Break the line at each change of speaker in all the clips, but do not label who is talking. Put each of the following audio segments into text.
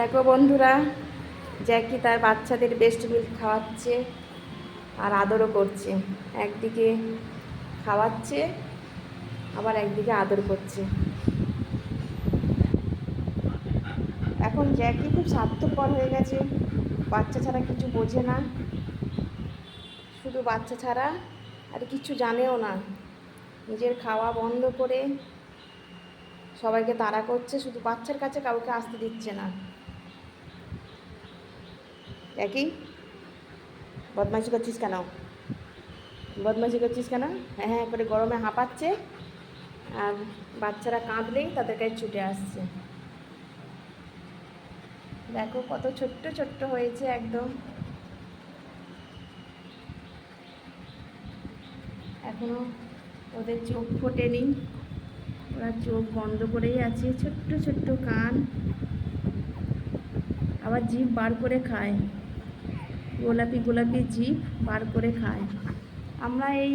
দেখো বন্ধুরা, জ্যাকি তার বাচ্চাদের বেস্ট মিল্ক খাওয়াচ্ছে আর আদরও করছে। একদিকে খাওয়াচ্ছে আবার একদিকে আদর করছে। এখন জ্যাকি খুব স্বার্থপর হয়ে গেছে, বাচ্চা ছাড়া কিছু বোঝে না, শুধু বাচ্চা ছাড়া আর কিছু জানেও না। নিজের খাওয়া বন্ধ করে সবাইকে তাড়া করছে, শুধু বাচ্চার কাছে কাউকে আসতে দিচ্ছে না। জ্যাকি, বদমাইশি করছিস কেন? বদমাইশি করছিস কেন? হ্যাঁ হ্যাঁ করে গরমে হাঁপাচ্ছে, আর বাচ্চারা কাঁদলেই তাদের কাছে ছুটে আসছে। দেখো কত ছোট্ট ছোট্ট হয়েছে একদম। এখনো ওদের চোখ ফোটেনি, ওরা চোখ বন্ধ করেই আছে, ছোট্ট ছোট্ট কান, আবার জিভ বার করে খায়, গোলাপি গোলাপি জিভ বার করে খায়। আমরা এই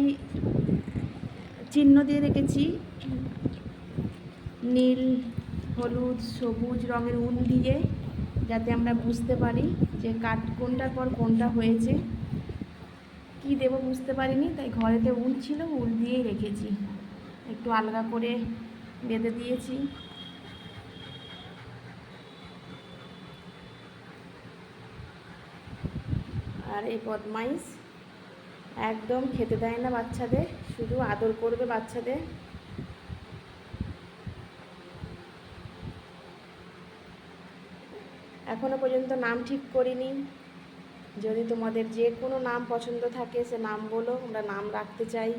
চিহ্ন দিয়ে রেখেছি, নীল, হলুদ, সবুজ রঙের উল দিয়ে, যাতে আমরা বুঝতে পারি যে কোনটার পর কোনটা হয়েছে। কি দেব বুঝতে পারিনি, তাই ঘরেতে উল ছিল, উল দিয়েই রেখেছি, একটু আলগা করে বেঁধে দিয়েছি। আর এই বদমাইশ একদম খেতে দেয় না বাচ্চাদের, শুধু আদর করবে বাচ্চাদের। এখনো পর্যন্ত নাম ঠিক করিনি। যদি তোমাদের যে কোনো নাম পছন্দ থাকে সে নাম বলো, আমরা নাম রাখতে চাই।